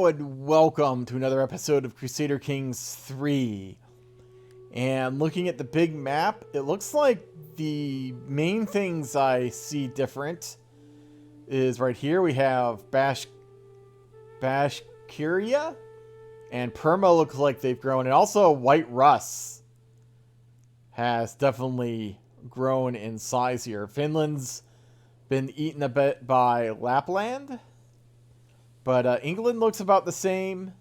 Hello and welcome to another episode of Crusader Kings 3. And looking at the big map, it looks like the main things I see different is right here we have Bashkiria and Perma look like they've grown. And also White Russ has definitely grown in size here. Finland's been eaten a bit by Lapland. But England looks about the same.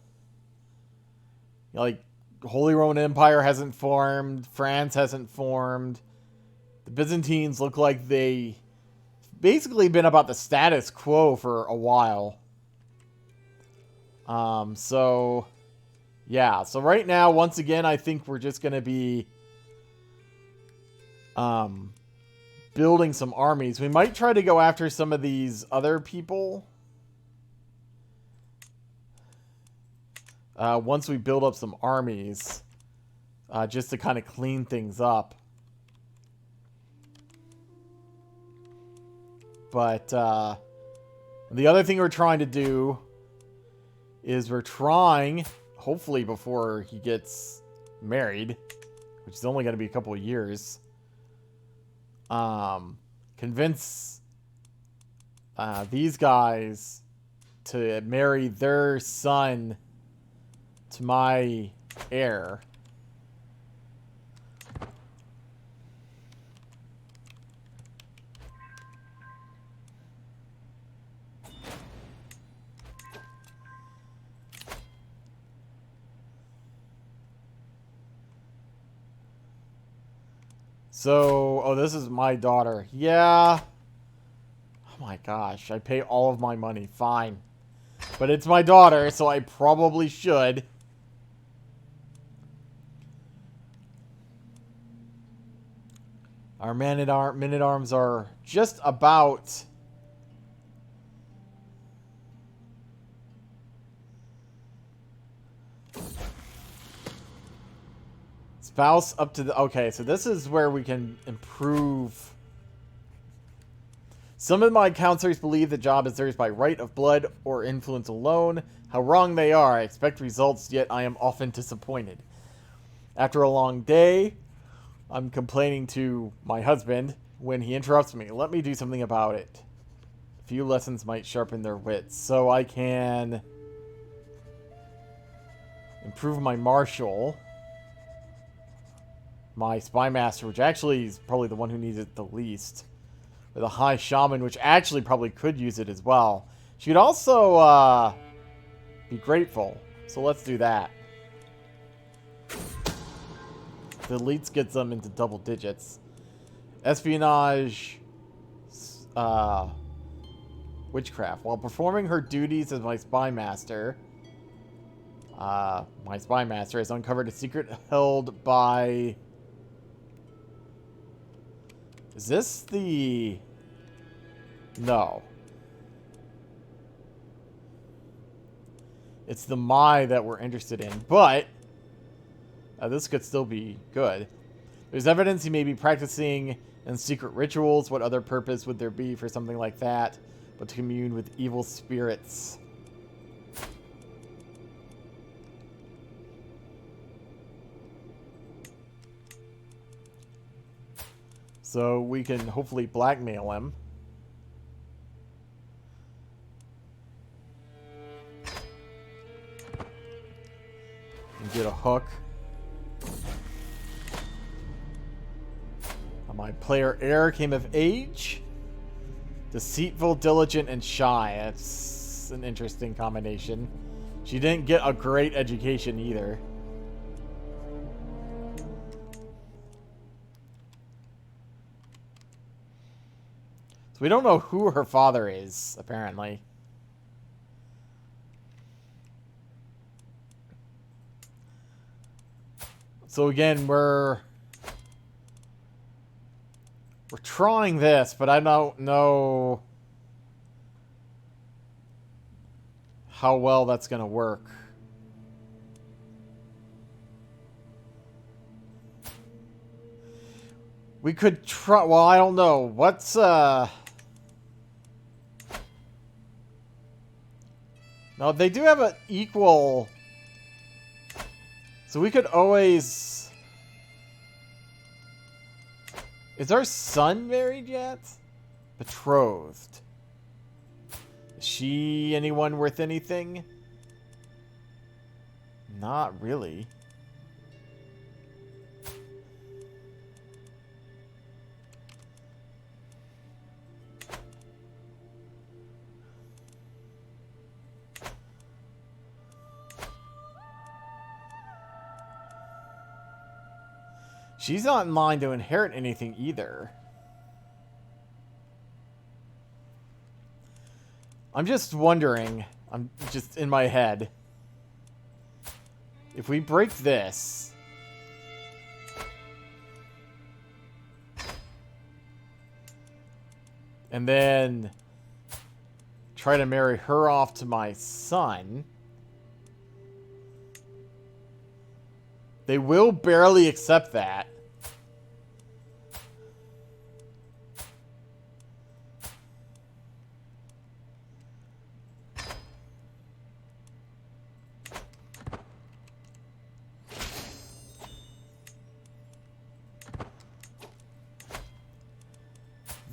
Like, Holy Roman Empire hasn't formed. France hasn't formed. The Byzantines look like they basically been about the status quo for a while. So right now, once again, I think we're just going to be building some armies. We might try to go after some of these other people. Once we build up some armies, just to kind of clean things up. But the other thing we're trying to do is hopefully before he gets married, which is only going to be a couple of years, convince these guys to marry their son to my heir. So, this is my daughter. Yeah. Oh my gosh, I pay all of my money. Fine. But it's my daughter, so I probably should. Our men-at-arms are just about spouse up to the... Okay, so this is where we can improve. Some of my counselors believe the job is theirs by right of blood or influence alone. How wrong they are. I expect results, yet I am often disappointed. After a long day, I'm complaining to my husband when he interrupts me. Let me do something about it. A few lessons might sharpen their wits. So I can improve my marshal. My spy master, which actually is probably the one who needs it the least. Or the high shaman, which actually probably could use it as well. She could also be grateful. So let's do that. The elites gets them into double digits. Espionage, witchcraft. While performing her duties as my spy master has uncovered a secret held by... Is this the... No. It's the Mai that we're interested in, but... this could still be good. There's evidence he may be practicing in secret rituals. What other purpose would there be for something like that but to commune with evil spirits? So we can hopefully blackmail him. And get a hook. My player heir came of age. Deceitful, diligent, and shy. That's an interesting combination. She didn't get a great education either. So we don't know who her father is, apparently. So again, we're trying this, but I don't know how well that's going to work. We could try... Well, I don't know. What's, No, they do have an equal... So we could always... Is our son married yet? Betrothed. Is she anyone worth anything? Not really. She's not in line to inherit anything either. I'm just wondering, I'm just in my head, if we break this, and then try to marry her off to my son, they will barely accept that.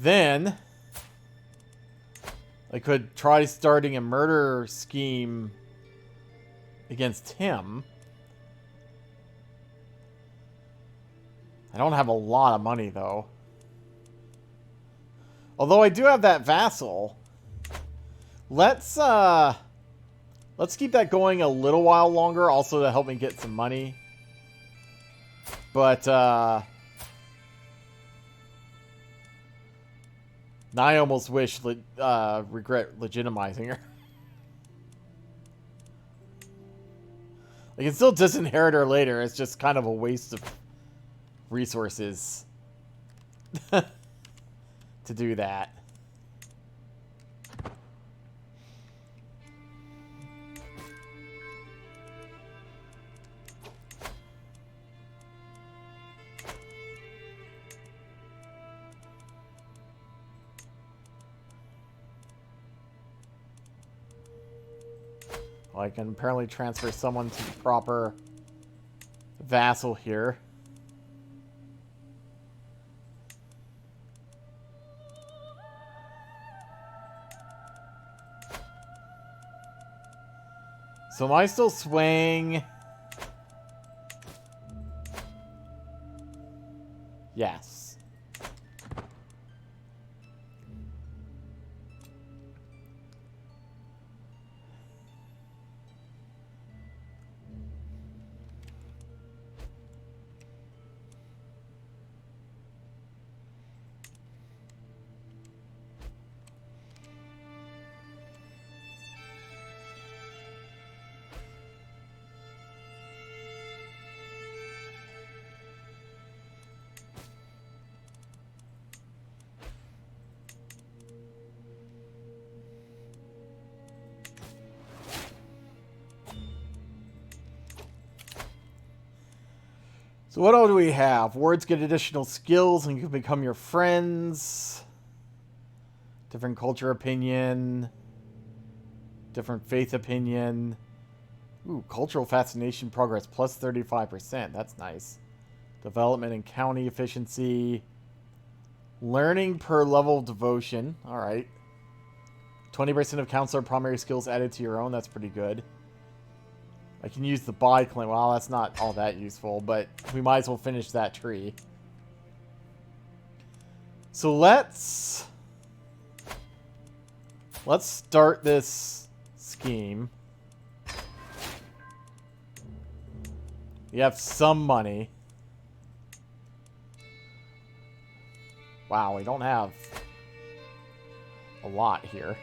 Then I could try starting a murder scheme against him. I don't have a lot of money, though. Although I do have that vassal. Let's keep that going a little while longer, also to help me get some money. But, now I almost regret legitimizing her. I can still disinherit her later. It's just kind of a waste of resources to do that. Well, I can apparently transfer someone to the proper vassal here. So am I still swaying? Yes. So what all do we have? Words get additional skills and can become your friends. Different culture opinion. Different faith opinion. Ooh, cultural fascination progress plus 35%. That's nice. Development and county efficiency. Learning per level of devotion. Alright. 20% of counselor primary skills added to your own. That's pretty good. I can use the buy claim. Well, that's not all that useful, but we might as well finish that tree. So let's start this scheme. We have some money. Wow, we don't have a lot here.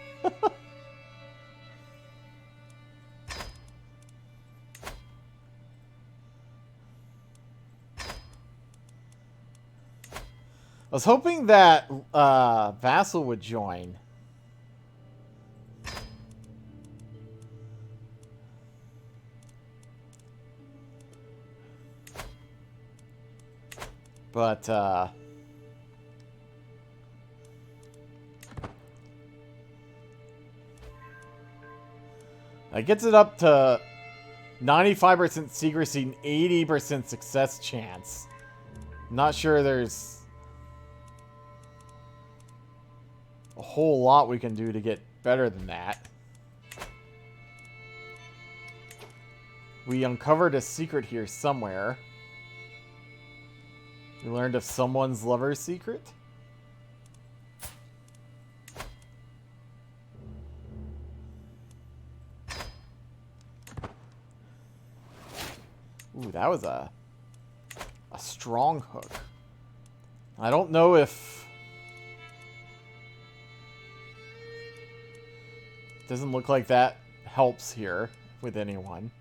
I was hoping that Vassal would join. But, That gets it up to 95% secrecy and 80% success chance. Not sure there's a whole lot we can do to get better than that. We uncovered a secret here somewhere. We learned of someone's lover's secret. Ooh, that was a strong hook. I don't know if... Doesn't look like that helps here with anyone.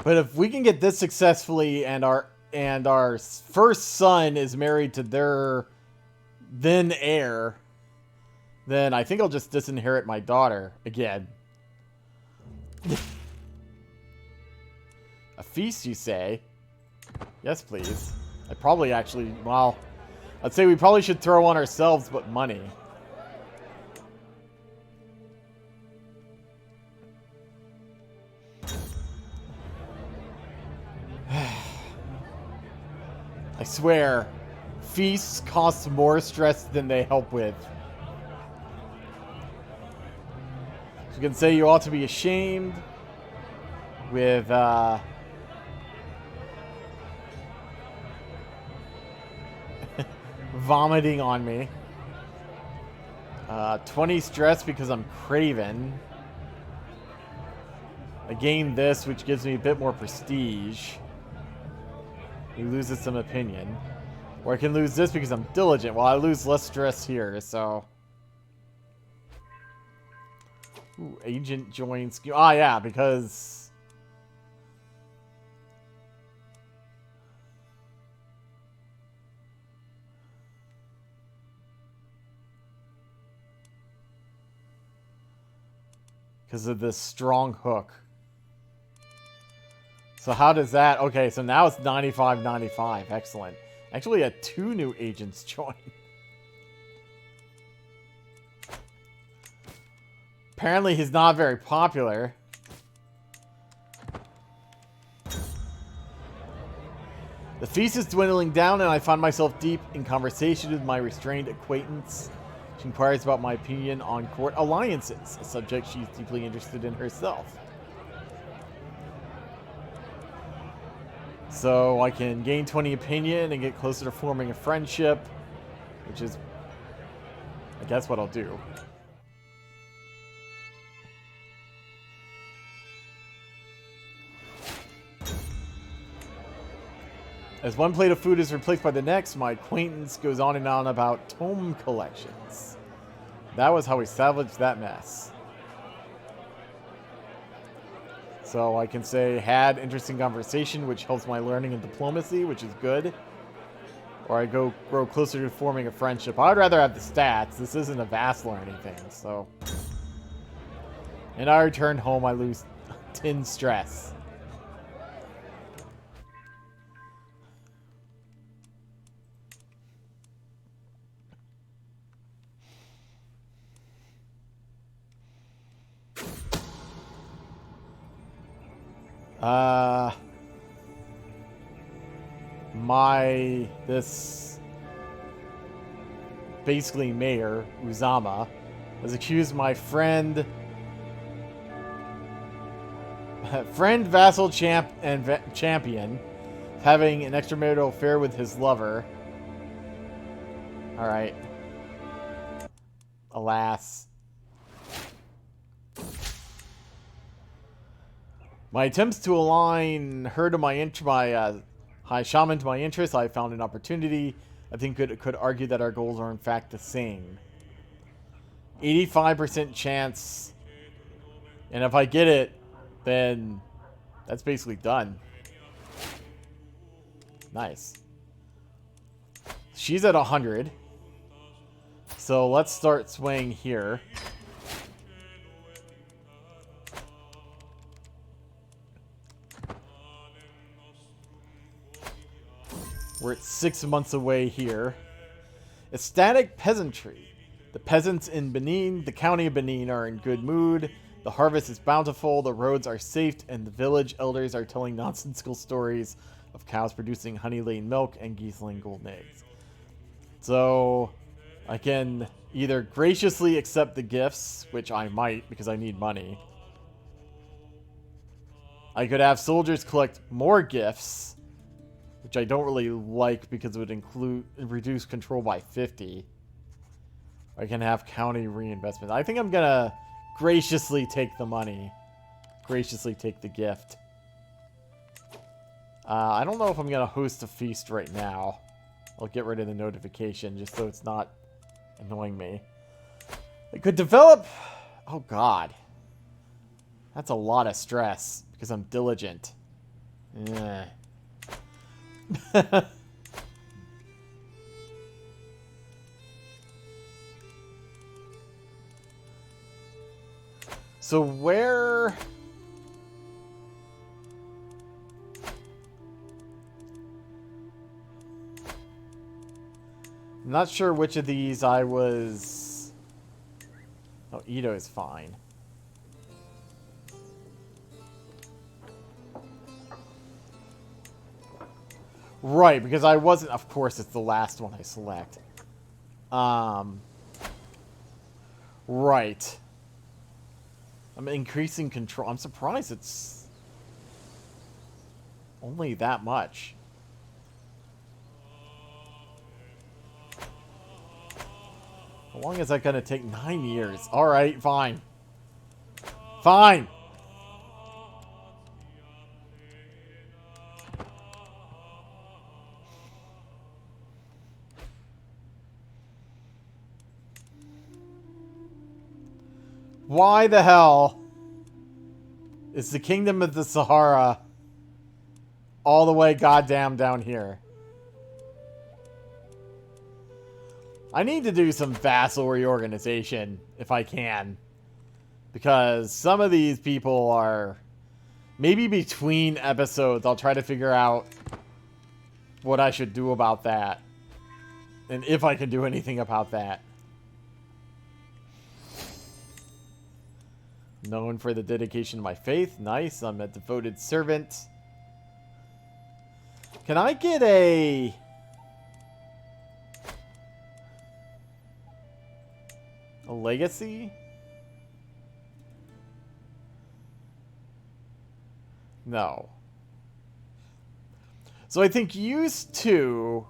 But if we can get this successfully and our first son is married to their then heir, then I think I'll just disinherit my daughter again. A feast, you say? Yes, please. I probably actually, well, I'd say we probably should throw on ourselves, but money. I swear, feasts cost more stress than they help with. So you can say you ought to be ashamed with, vomiting on me. 20 stress because I'm craven. I gain this, which gives me a bit more prestige. He loses some opinion. Or I can lose this because I'm diligent. Well, I lose less stress here, so... Ooh, agent joins... Ah, yeah, because... Because of this strong hook. So how does that... Okay, so now it's 95-95. Excellent. Actually, had 2 new agents join. Apparently, he's not very popular. The feast is dwindling down, and I find myself deep in conversation with my restrained acquaintance. She inquires about my opinion on court alliances, a subject she's deeply interested in herself. So I can gain 20 opinion and get closer to forming a friendship, which is, I guess, what I'll do. As one plate of food is replaced by the next, my acquaintance goes on and on about tome collections. That was how we salvaged that mess. So I can say, had interesting conversation, which helps my learning and diplomacy, which is good. Or I grow closer to forming a friendship. I'd rather have the stats. This isn't a vassal or anything, so. And I return home, I lose 10 stress. This basically mayor, Uzama, has accused my friend, vassal, champion of having an extramarital affair with his lover. Alright. Alas. My attempts to align her to my high shaman to my interests, I found an opportunity. I think could argue that our goals are in fact the same. 85% chance, and if I get it, then that's basically done. Nice. She's at 100. So let's start swaying here. We're at 6 months away here. Ecstatic peasantry. The peasants in Benin, the county of Benin, are in good mood. The harvest is bountiful, the roads are safe, and the village elders are telling nonsensical stories of cows producing honey-laden milk and geese-laying golden eggs. So, I can either graciously accept the gifts, which I might because I need money. I could have soldiers collect more gifts, which I don't really like because it would reduce control by 50. I can have county reinvestment. I think I'm gonna graciously take the money. Graciously take the gift. I don't know if I'm gonna host a feast right now. I'll get rid of the notification just so it's not annoying me. I could develop... Oh, God. That's a lot of stress because I'm diligent. Yeah. So where... I'm not sure which of these I was... Oh, Ito is fine. Right, because I wasn't... Of course, it's the last one I select. Right. I'm increasing control. I'm surprised it's only that much. How long is that going to take? 9 years. Alright, fine. Fine! Why the hell is the Kingdom of the Sahara all the way goddamn down here? I need to do some vassal reorganization if I can. Because some of these people are... Maybe between episodes I'll try to figure out what I should do about that. And if I can do anything about that. Known for the dedication to my faith. Nice. I'm a devoted servant. Can I get a legacy? No. So I think used to,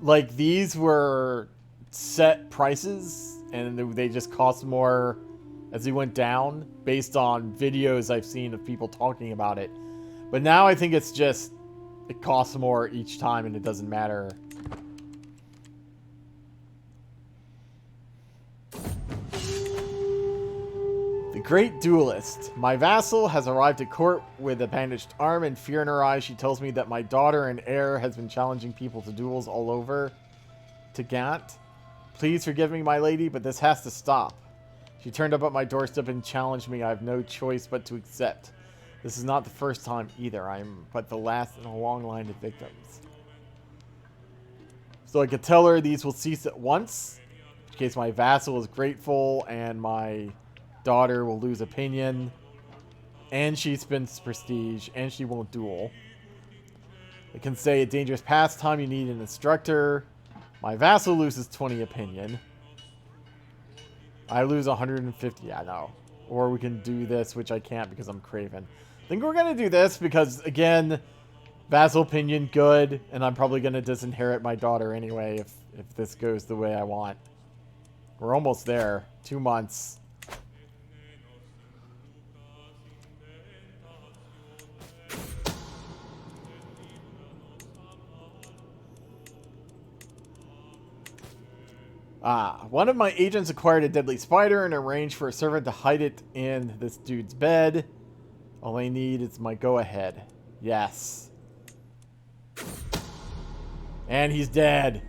like, these were set prices and they just cost more as he went down based on videos I've seen of people talking about it. But now I think it's just, it costs more each time and it doesn't matter. The Great Duelist. My vassal has arrived at court with a bandaged arm and fear in her eyes. She tells me that my daughter and heir has been challenging people to duels all over to Gant. Please forgive me, my lady, but this has to stop. She turned up at my doorstep and challenged me. I have no choice but to accept. This is not the first time either. I'm but the last in a long line of victims. So I could tell her these will cease at once, in which case my vassal is grateful and my daughter will lose opinion, and she spends prestige, and she won't duel. I can say a dangerous pastime, you need an instructor. My vassal loses 20 opinion. I lose 150, yeah, no. Or we can do this, which I can't because I'm Craven. I think we're going to do this because, again, vassal opinion, good. And I'm probably going to disinherit my daughter anyway if this goes the way I want. We're almost there. 2 months. One of my agents acquired a deadly spider and arranged for a servant to hide it in this dude's bed. All I need is my go-ahead. Yes. And he's dead.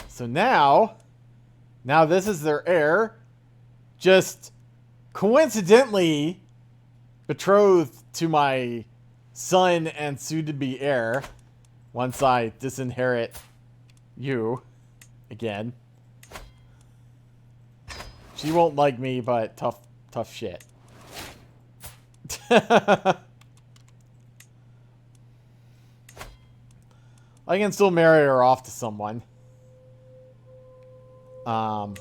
So now this is their heir. Just coincidentally betrothed to my son and soon-to-be heir. Once I disinherit you again. She won't like me, but tough shit. I can still marry her off to someone.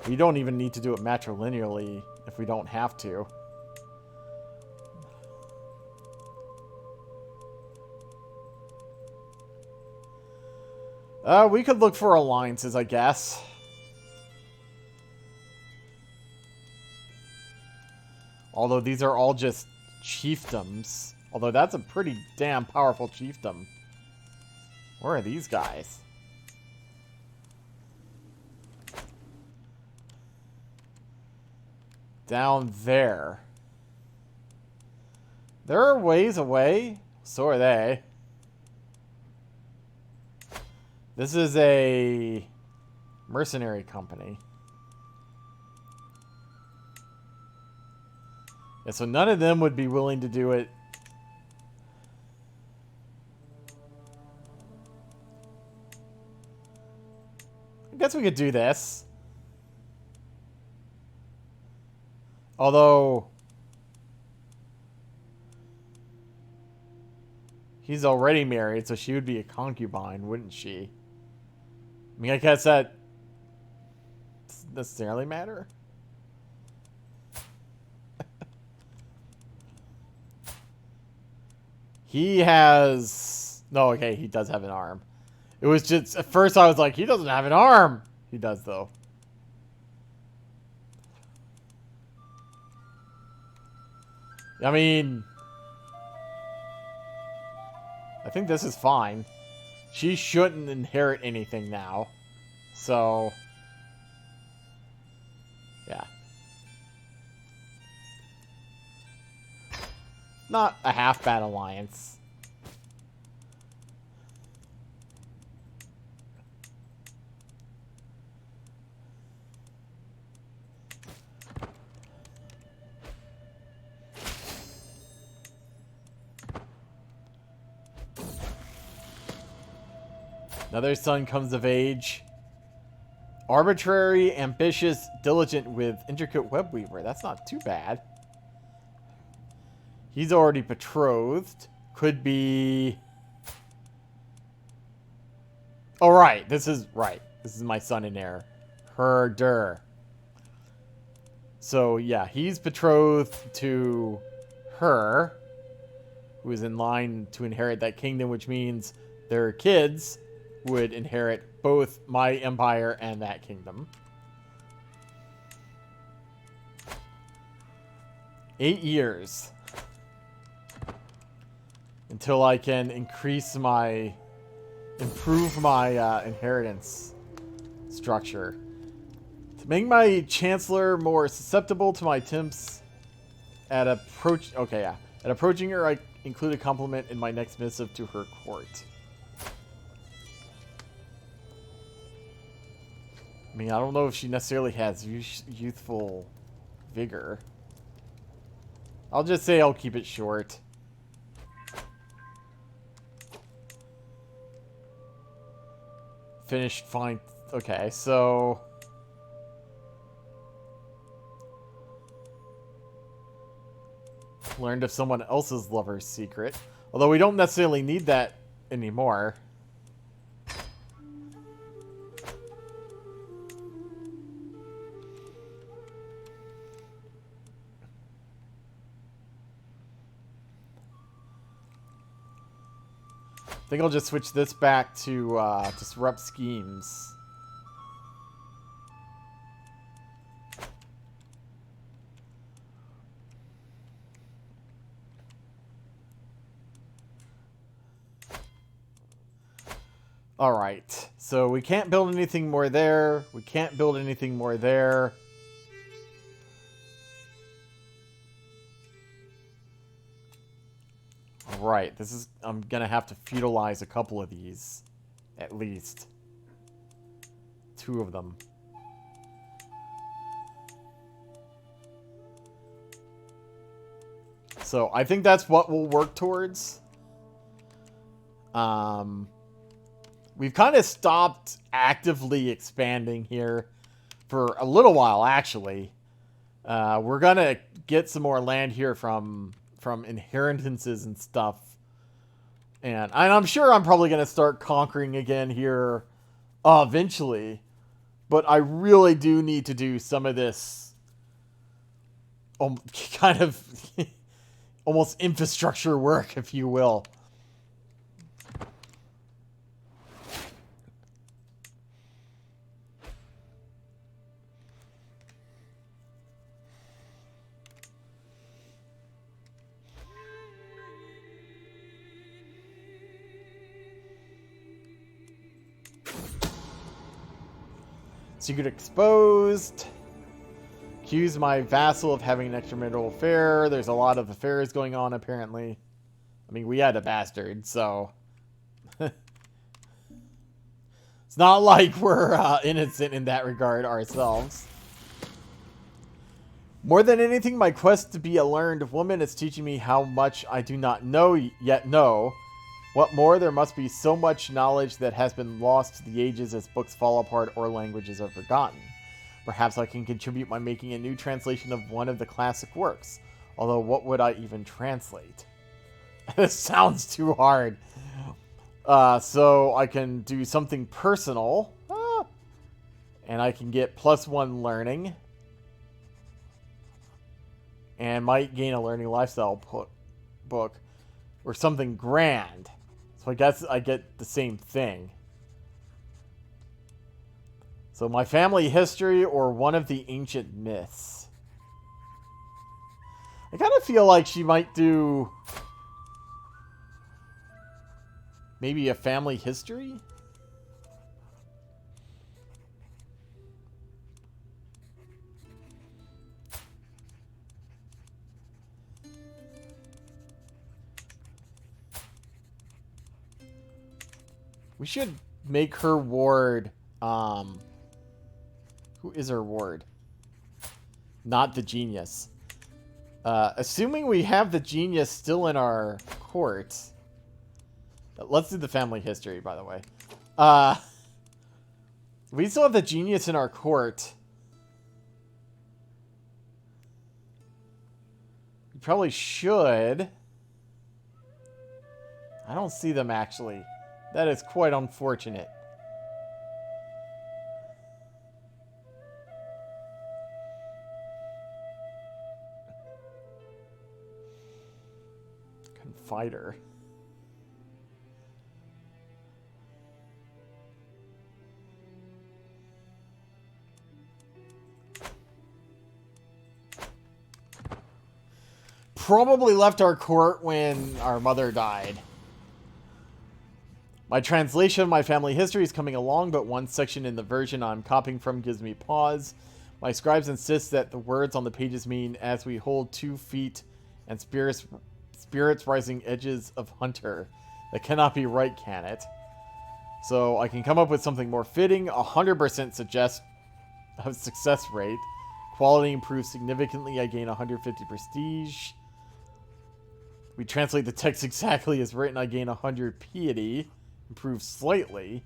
We don't even need to do it matrilineally if we don't have to. We could look for alliances, I guess. Although these are all just chiefdoms. Although that's a pretty damn powerful chiefdom. Where are these guys? Down there. There are ways away. So are they. This is a mercenary company. Yeah, so none of them would be willing to do it. I guess we could do this. Although he's already married, so she would be a concubine, wouldn't she? I mean, I guess that doesn't necessarily matter. He has... No, okay, he does have an arm. It was just... At first I was like, he doesn't have an arm. He does, though. I mean... I think this is fine. She shouldn't inherit anything now. So... yeah. Not a half-bad alliance. Another son comes of age. Arbitrary, ambitious, diligent with intricate web weaver. That's not too bad. He's already betrothed. Could be... Oh, right. This is... Right. This is my son and heir. Herder. So, yeah. He's betrothed to her. Who is in line to inherit that kingdom, which means their kids would inherit both my empire and that kingdom. 8 years. Until I can improve my inheritance structure. To make my chancellor more susceptible to my attempts at approaching her, I include a compliment in my next missive to her court. I mean, I don't know if she necessarily has youthful vigor. I'll just say I'll keep it short. Finished fine. Okay, so... learned of someone else's lover's secret. Although we don't necessarily need that anymore. I think I'll just switch this back to disrupt schemes. Alright, so we can't build anything more there. We can't build anything more there. Alright, this is... I'm gonna have to feudalize a couple of these. At least. 2 of them. So, I think that's what we'll work towards. We've kind of stopped actively expanding here for a little while, actually. We're gonna get some more land here from inheritances and stuff. And I'm sure I'm probably gonna start conquering again here eventually. But I really do need to do some of this kind of almost infrastructure work, if you will. Secret exposed. Accuse my vassal of having an extramarital affair. There's a lot of affairs going on, apparently. I mean, we had a bastard, so... it's not like we're innocent in that regard ourselves. More than anything, my quest to be a learned woman is teaching me how much I do not know yet know. What more, there must be so much knowledge that has been lost to the ages as books fall apart or languages are forgotten. Perhaps I can contribute by making a new translation of one of the classic works. Although, what would I even translate? This sounds too hard. So I can do something personal. And I can get +1 learning. And might gain a learning lifestyle book. Or something grand. So I guess I get the same thing. So my family history or one of the ancient myths. I kind of feel like she might do maybe a family history? We should make her ward, who is her ward? Not the genius. Assuming we have the genius still in our court. Let's do the family history, by the way. We still have the genius in our court. We probably should. I don't see them, actually. That is quite unfortunate. Confider. Probably left our court when our mother died. My translation of my family history is coming along, but one section in the version I'm copying from gives me pause. My scribes insist that the words on the pages mean, as we hold 2 feet and spirits rising edges of hunter. That cannot be right, can it? So I can come up with something more fitting. 100% suggest a success rate. Quality improves significantly. I gain 150 prestige. We translate the text exactly as written. I gain 100 piety. Improves slightly.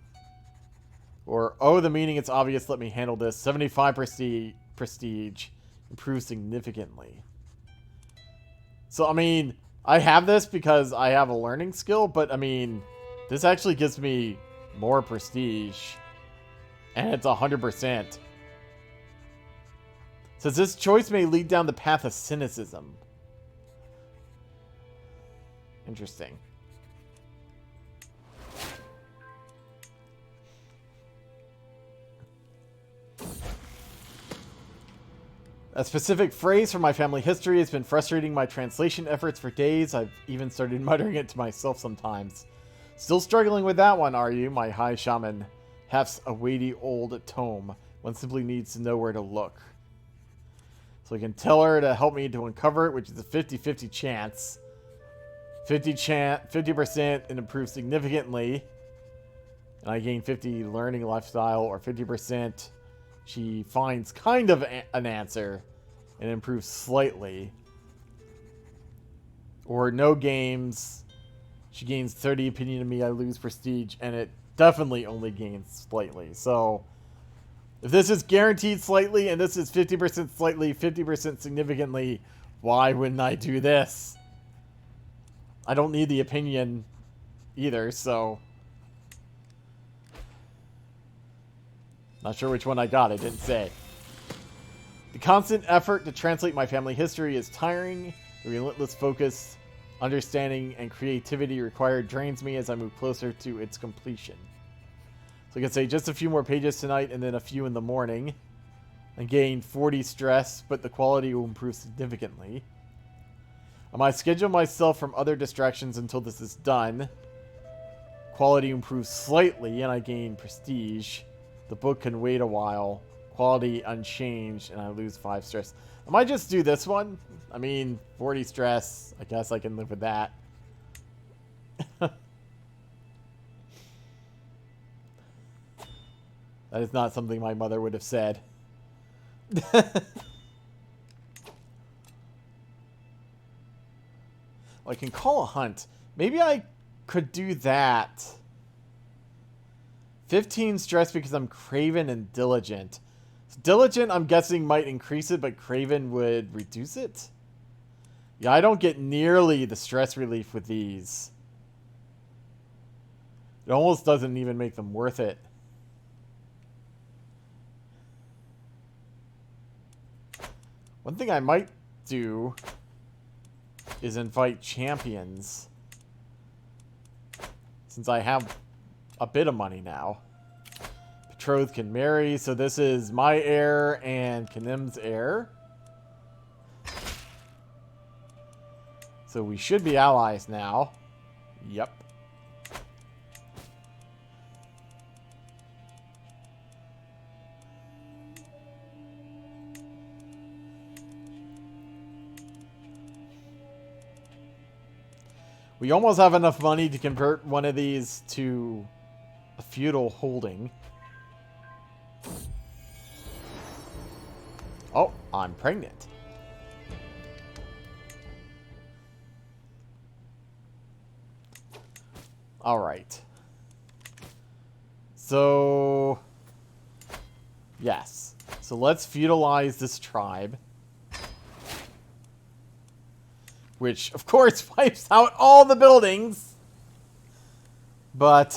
Or, oh, the meaning, it's obvious, let me handle this. 75 prestige. Improves significantly. So, I mean, I have this because I have a learning skill, but, I mean, this actually gives me more prestige. And it's 100%. Says this choice may lead down the path of cynicism. Interesting. A specific phrase from my family history has been frustrating my translation efforts for days. I've even started muttering it to myself sometimes. Still struggling with that one, are you? My high shaman hefts a weighty old tome. One simply needs to know where to look. So I can tell her to help me to uncover it, which is a 50-50 chance. 50% and improve significantly. And I gain 50 learning lifestyle, or 50% she finds kind of an answer and improves slightly. Or no games. She gains 30 opinion of me, I lose prestige, and it definitely only gains slightly. So, if this is guaranteed slightly, and this is 50% slightly, 50% significantly, why wouldn't I do this? I don't need the opinion either, so... Not sure which one I got, it didn't say. The constant effort to translate my family history is tiring. The relentless focus, understanding, and creativity required drains me as I move closer to its completion. So I can say just a few more pages tonight and then a few in the morning. I gain 40 stress, but the quality will improve significantly. I might schedule myself from other distractions until this is done. Quality improves slightly and I gain prestige. The book can wait a while. Quality unchanged and I lose 5 stress. I might just do this one. I mean, 40 stress. I guess I can live with that. That is not something my mother would have said. I can call a hunt. Maybe I could do that. 15 stress because I'm craven and diligent. So diligent, I'm guessing, might increase it, but craven would reduce it? Yeah, I don't get nearly the stress relief with these. It almost doesn't even make them worth it. One thing I might do is invite champions. Since I have a bit of money now. Betrothed can marry, so this is my heir and Kanim's heir. So we should be allies now. Yep. We almost have enough money to convert one of these to a feudal holding. Oh, I'm pregnant. All right. So, yes. So let's feudalize this tribe. Which, of course, wipes out all the buildings. But,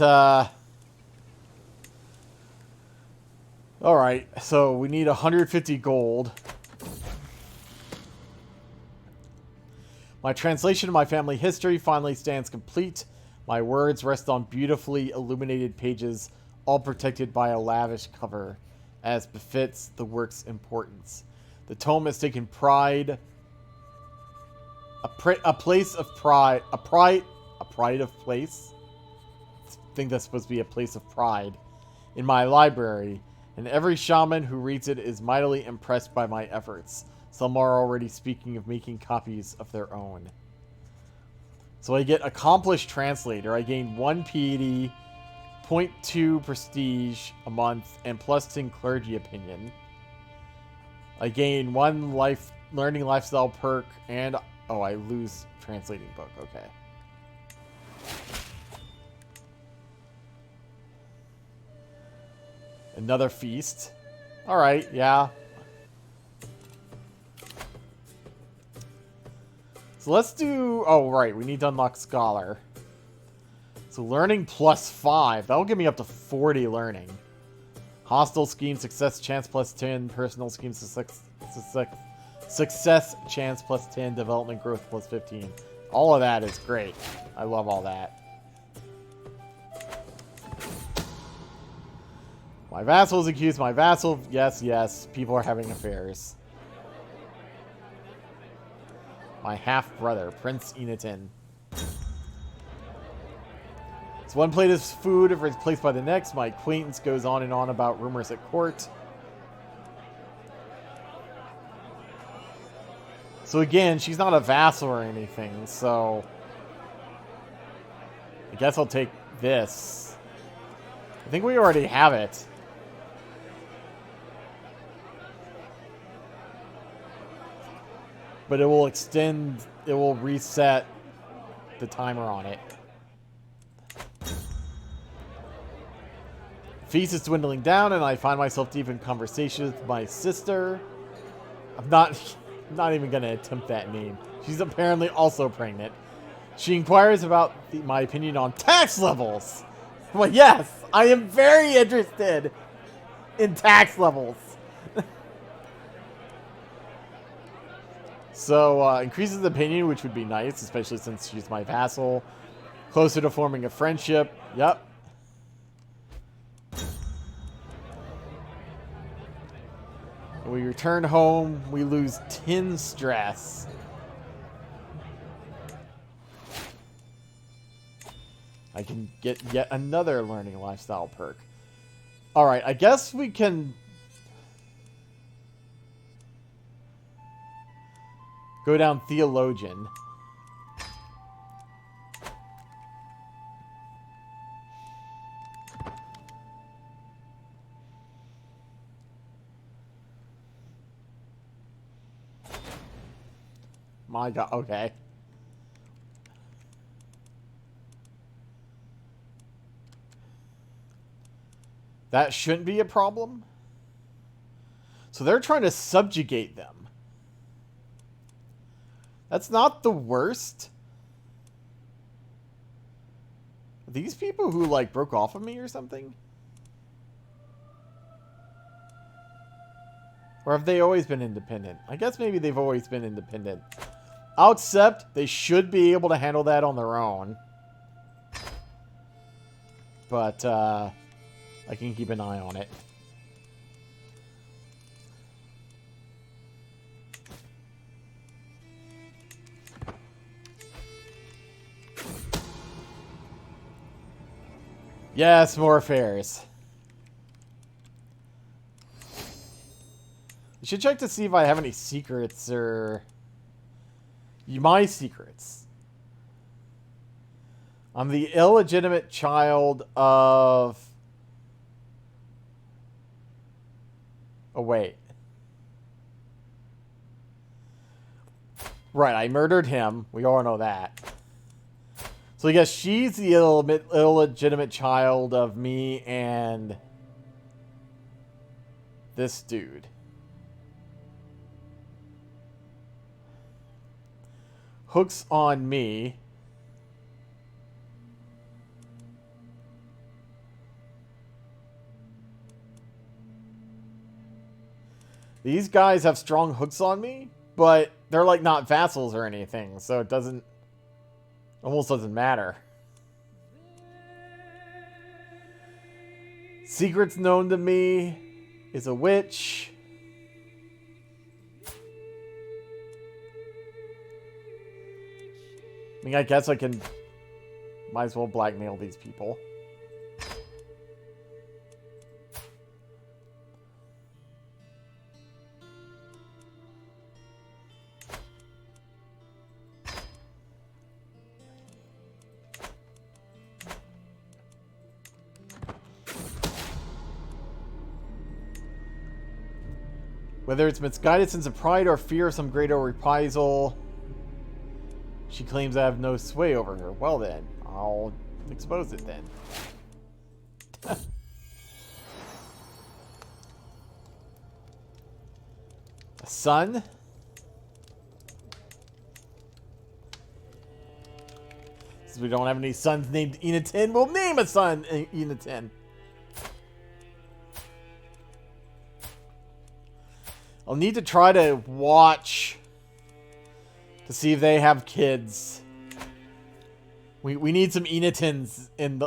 alright, so we need 150 gold. My translation of my family history finally stands complete. My words rest on beautifully illuminated pages, all protected by a lavish cover, as befits the work's importance. The tome has taken pride... A place of pride. A pride of place? I think that's supposed to be a place of pride. In my library. And every shaman who reads it is mightily impressed by my efforts. Some are already speaking of making copies of their own. So I get Accomplished Translator. I gain 1 piety, 0.2 prestige a month, and plus 10 clergy opinion. I gain 1 learning lifestyle perk, and... Oh, I lose translating book. Okay. Another feast. Alright, yeah. So let's do... Oh, right. We need to unlock Scholar. So learning plus 5. That'll give me up to 40 learning. Hostile scheme success chance plus 10. Personal scheme success chance plus 10. Development growth plus 15. All of that is great. I love all that. My vassal is accused. My vassal... Yes, yes. People are having affairs. My half-brother, Prince Eneton. So one plate is food if replaced by the next. My acquaintance goes on and on about rumors at court. So again, she's not a vassal or anything, so I guess I'll take this. I think we already have it. But it will reset the timer on it. Feast is dwindling down, and I find myself deep in conversation with my sister. I'm not even going to attempt that name. She's apparently also pregnant. She inquires about my opinion on tax levels. Well, yes, I am very interested in tax levels. So, increases opinion, which would be nice, especially since she's my vassal. Closer to forming a friendship. Yep. When we return home, we lose 10 stress. I can get yet another learning lifestyle perk. Alright, I guess we can go down Theologian. My God, okay. That shouldn't be a problem. So they're trying to subjugate them. That's not the worst. Are these people who, like, broke off of me or something? Or have they always been independent? I guess maybe they've always been independent. I'll accept they should be able to handle that on their own. But, I can keep an eye on it. Yes, more affairs. I should check to see if I have any secrets or... My secrets. I'm the illegitimate child of... Oh, wait. Right, I murdered him. We all know that. So I guess she's the illegitimate child of me and this dude. Hook's on me. These guys have strong hooks on me, but they're like not vassals or anything, so it doesn't... Almost doesn't matter. Secrets known to me is a witch. I mean, I guess I can... Might as well blackmail these people. Whether it's misguided sense of pride or fear of some greater reprisal, she claims I have no sway over her. Well then, I'll expose it then. A son? Since we don't have any sons named Enatin, we'll name a son Enatin. I'll need to try to watch to see if they have kids. We need some Enatins in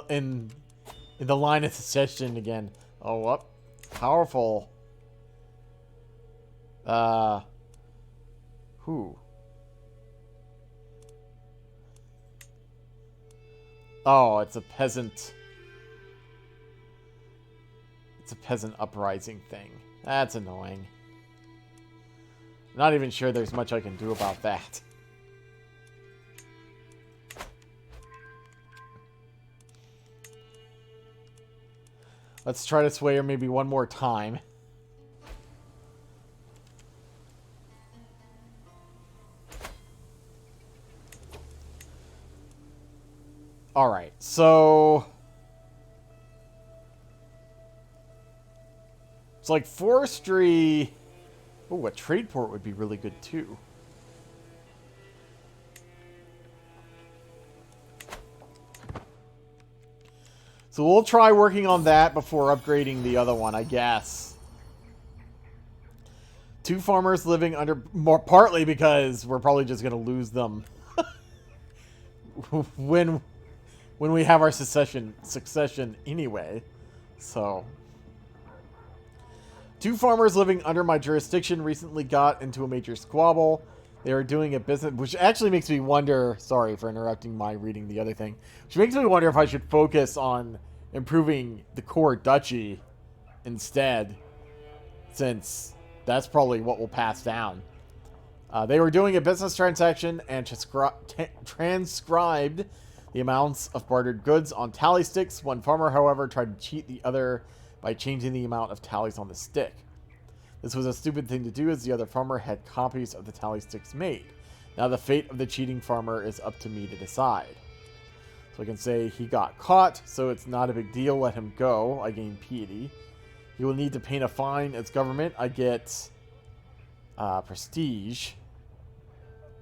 the line of succession again. Oh, up, powerful. Who? Oh, it's a peasant. It's a peasant uprising thing. That's annoying. Not even sure there's much I can do about that. Let's try to sway her maybe one more time. Alright, so... it's like forestry... oh, a trade port would be really good too. So we'll try working on that before upgrading the other one, I guess. 2 farmers living under... more partly because we're probably just going to lose them when we have our succession anyway. So... 2 farmers living under my jurisdiction recently got into a major squabble. They are doing a business, which actually makes me wonder, sorry for interrupting my reading the other thing, which makes me wonder if I should focus on improving the core duchy instead, since that's probably what will pass down. They were doing a business transaction and transcribed the amounts of bartered goods on tally sticks. One farmer, however, tried to cheat the other by changing the amount of tallies on the stick. This was a stupid thing to do, as the other farmer had copies of the tally sticks made. Now the fate of the cheating farmer is up to me to decide. So I can say he got caught, so it's not a big deal, let him go. I gain piety. He will need to pay a fine as government. I get prestige.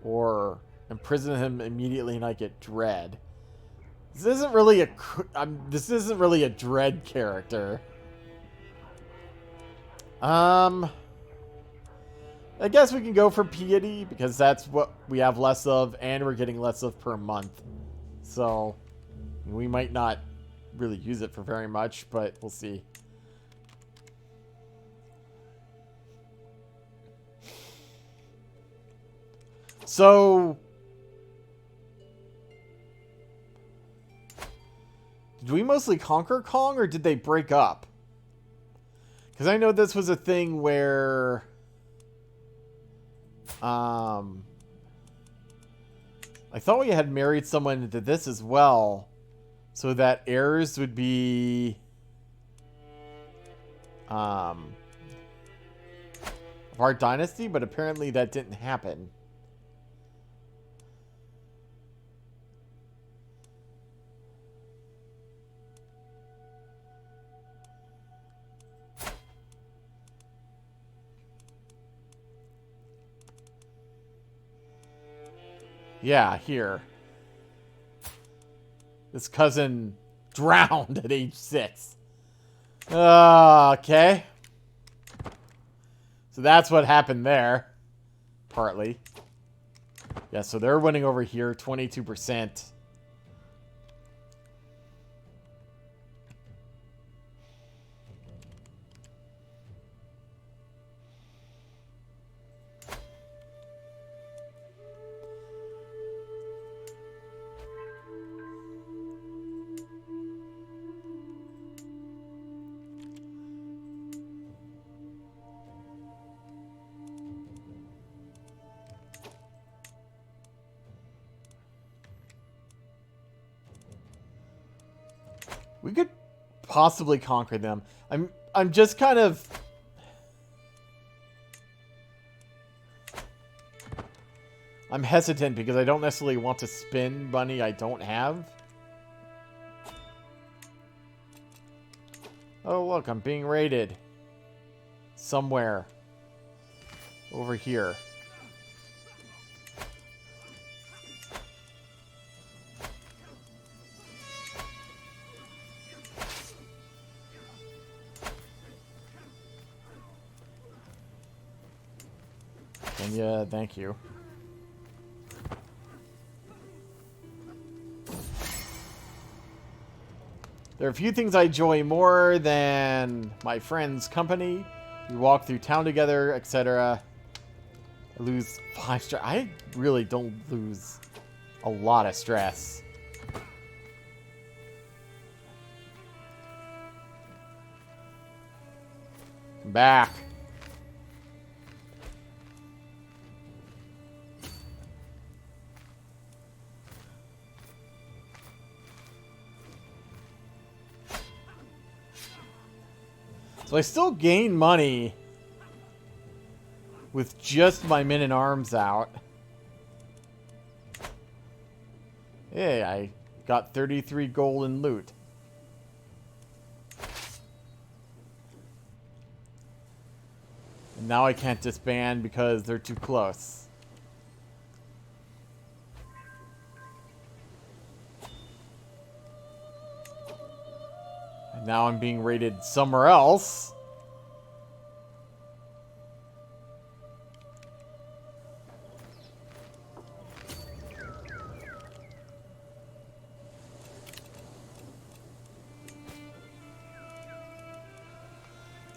Or imprison him immediately and I get dread. This isn't really a dread character. I guess we can go for piety, because that's what we have less of, and we're getting less of per month. So, we might not really use it for very much, but we'll see. So... did we mostly conquer Kong, or did they break up? Because I know this was a thing where... I thought we had married someone into this as well, so that heirs would be... of our dynasty, but apparently that didn't happen. Yeah, here. This cousin drowned at age 6. Okay. So that's what happened there. Partly. Yeah, so they're winning over here, 22%. We could possibly conquer them. I'm just kind of... I'm hesitant because I don't necessarily want to spend money I don't have. Oh, look, I'm being raided. Somewhere. Over here. And yeah, thank you. There are a few things I enjoy more than my friends' company. We walk through town together, etc. I lose 5 stress. I really don't lose a lot of stress. back. So I still gain money with just my men and arms out. Hey, I got 33 gold in loot. And now I can't disband because they're too close. And now I'm being raided somewhere else.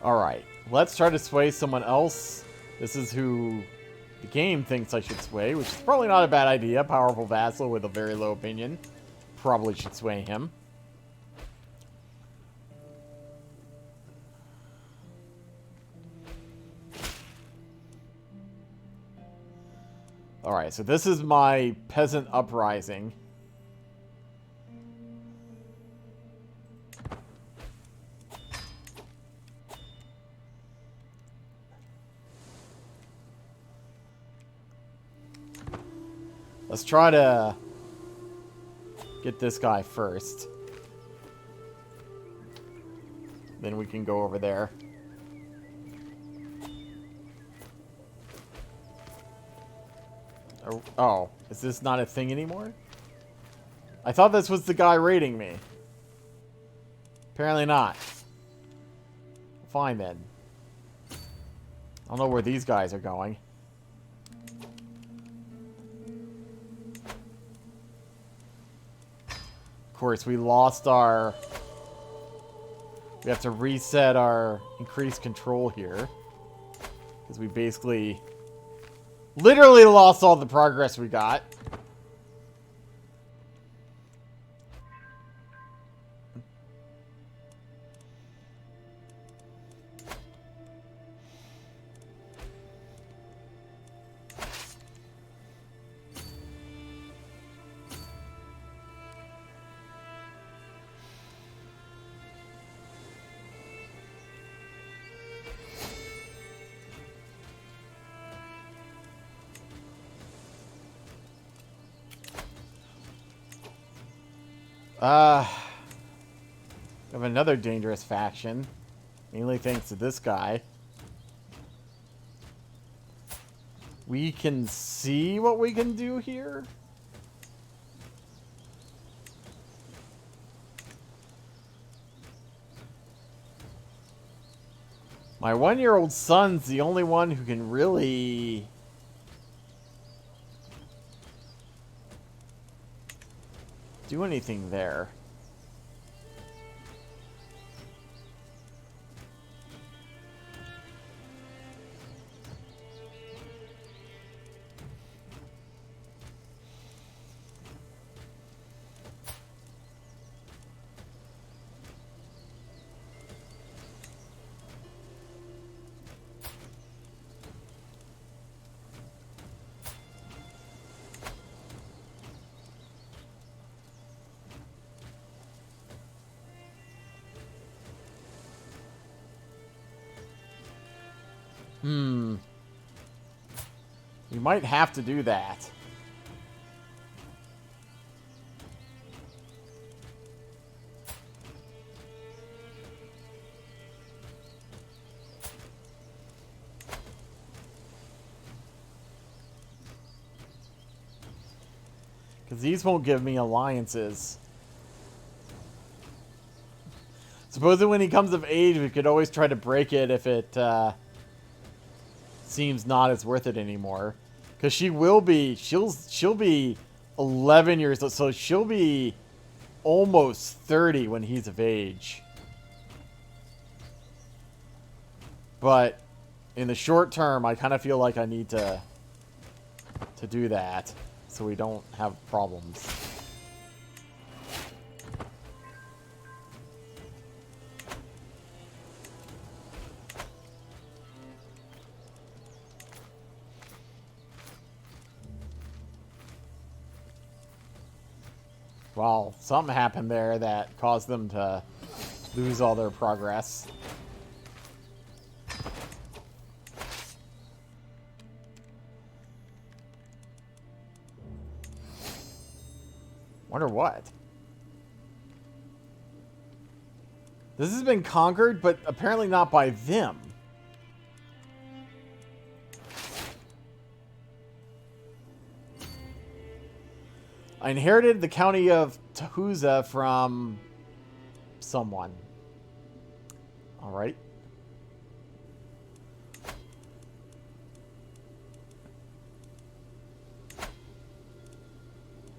Alright, let's try to sway someone else. This is who the game thinks I should sway, which is probably not a bad idea. Powerful vassal with a very low opinion. Probably should sway him. Alright, so this is my peasant uprising. Let's try to get this guy first. Then we can go over there. Oh, is this not a thing anymore? I thought this was the guy raiding me. Apparently not. Fine then. I don't know where these guys are going. Of course, we lost our... We have to reset our increased control here. Because we basically... literally lost all the progress we got. We have another dangerous faction. Mainly thanks to this guy. We can see what we can do here. My 1-year-old son's the only one who can really... do anything there. We might have to do that. Because these won't give me alliances. Supposedly when he comes of age, we could always try to break it if it seems not as worth it anymore. Because she will be, she'll be 11 years old, so she'll be almost 30 when he's of age. But in the short term, I kind of feel like I need to do that so we don't have problems. Well, something happened there that caused them to lose all their progress. Wonder what? This has been conquered, but apparently not by them. I inherited the county of Tahuza from someone. Alright.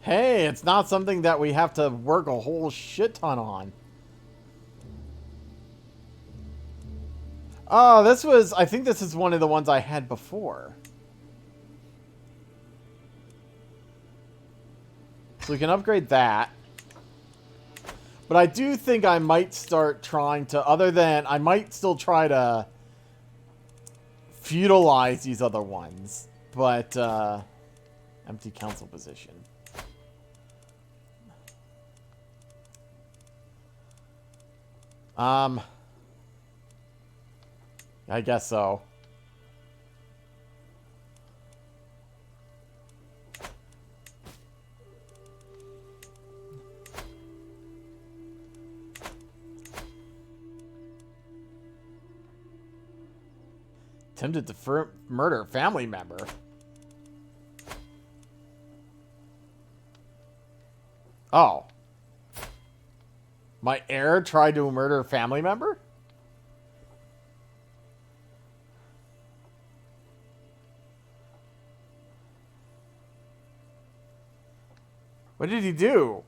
Hey, it's not something that we have to work a whole shit ton on. Oh, this was... I think this is one of the ones I had before. So we can upgrade that. But I do think I might start trying to... Other than... I might still try to feudalize these other ones. But, empty council position. I guess so. Attempted to murder family member. Oh. My heir tried to murder a family member? What did he do?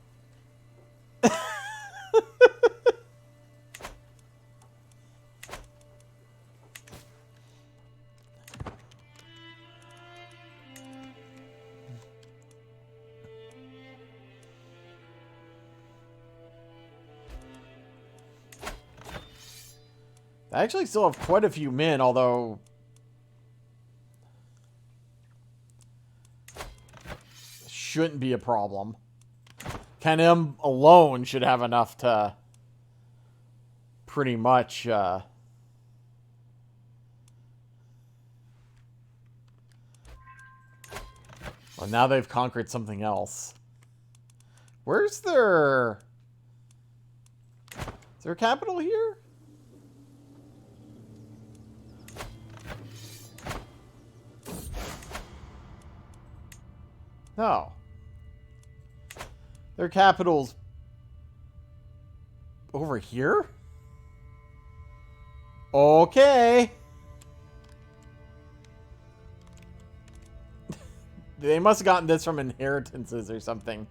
I actually still have quite a few men, although... shouldn't be a problem. Ken M alone should have enough to pretty much... Well, now they've conquered something else. Where's their... Is there a capital here? No. Their capital's over here? Okay. They must have gotten this from inheritances or something.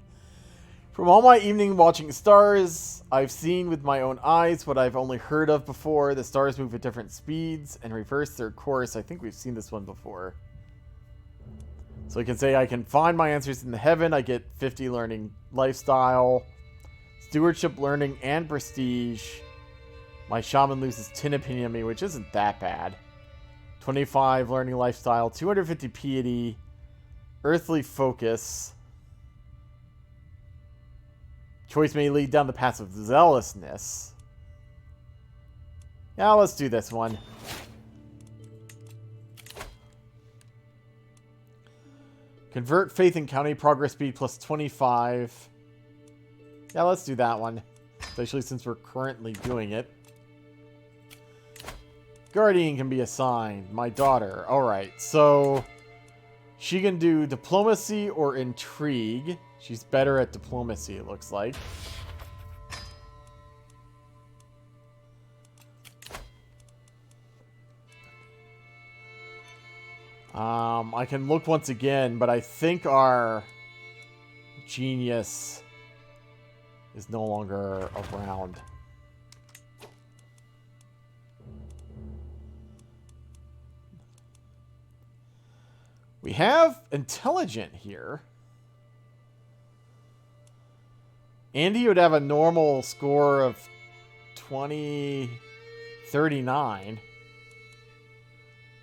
From all my evening watching stars, I've seen with my own eyes what I've only heard of before. The stars move at different speeds and reverse their course. I think we've seen this one before. So I can say I can find my answers in the heaven. I get 50 learning lifestyle, stewardship, learning, and prestige. My shaman loses 10 opinion on me, which isn't that bad. 25 learning lifestyle, 250 piety, earthly focus. Choice may lead down the path of zealousness. Yeah, let's do this one. Convert faith in county, progress speed plus 25. Yeah, let's do that one. Especially since we're currently doing it. Guardian can be assigned. My daughter. Alright, so... she can do diplomacy or intrigue. She's better at diplomacy, it looks like. I can look once again, but I think our genius is no longer around. We have intelligent here. Andy would have a normal score of 2039.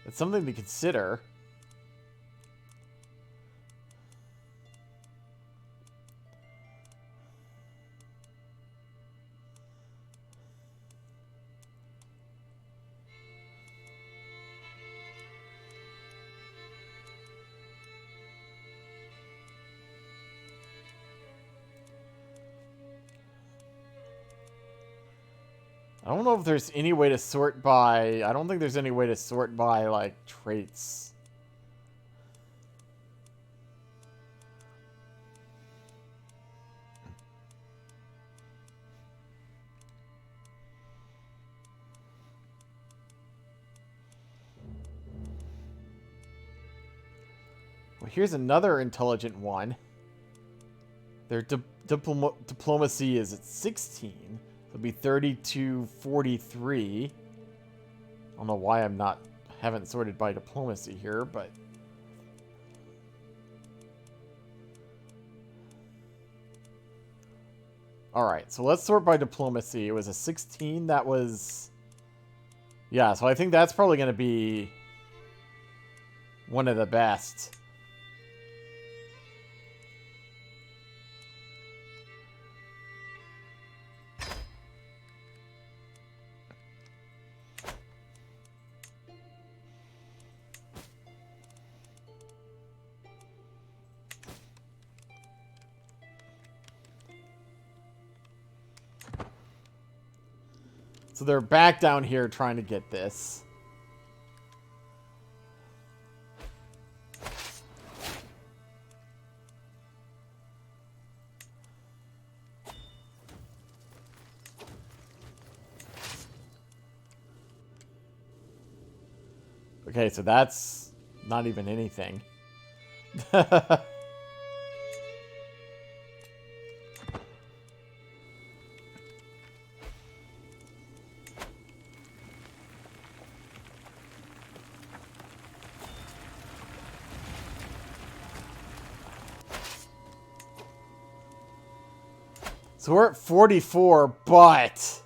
That's something to consider. I don't know if there's any way to sort by... I don't think there's any way to sort by, like, traits. Well, here's another intelligent one. Their diplomacy is at 16. It'll be 32-43. I don't know why haven't sorted by diplomacy here, but... Alright, so let's sort by diplomacy. It was a 16. That was... Yeah, so I think that's probably going to be one of the best. So they're back down here trying to get this. Okay, so that's not even anything. So we're at 44, but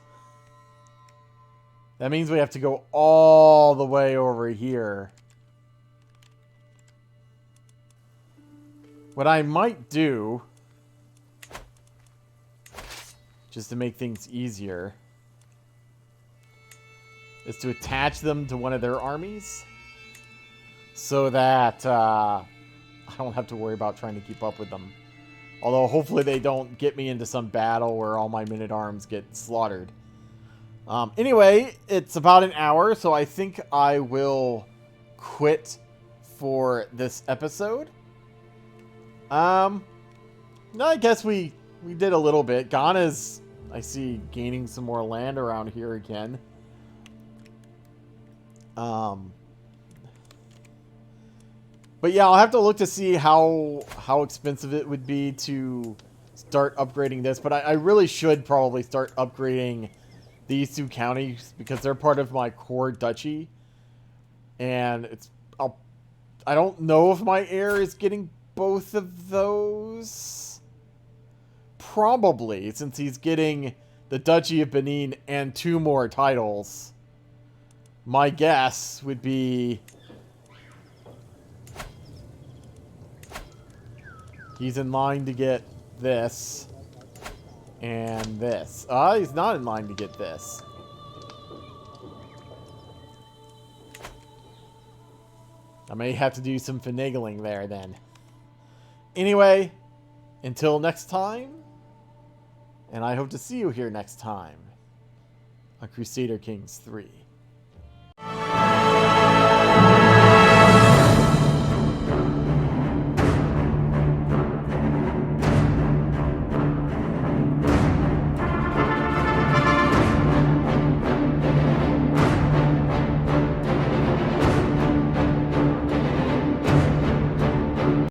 that means we have to go all the way over here. What I might do, just to make things easier, is to attach them to one of their armies so that I don't have to worry about trying to keep up with them. Although, hopefully they don't get me into some battle where all my men-at-arms get slaughtered. Anyway, it's about an hour, so I think I will quit for this episode. No, I guess we did a little bit. Ghana's, I see, gaining some more land around here again. But yeah, I'll have to look to see how expensive it would be to start upgrading this. But I really should probably start upgrading these two counties because they're part of my core duchy. And I don't know if my heir is getting both of those. Probably, since he's getting the Duchy of Benin and 2 more titles. My guess would be... he's in line to get this. And this. He's not in line to get this. I may have to do some finagling there then. Anyway, until next time. And I hope to see you here next time on Crusader Kings 3.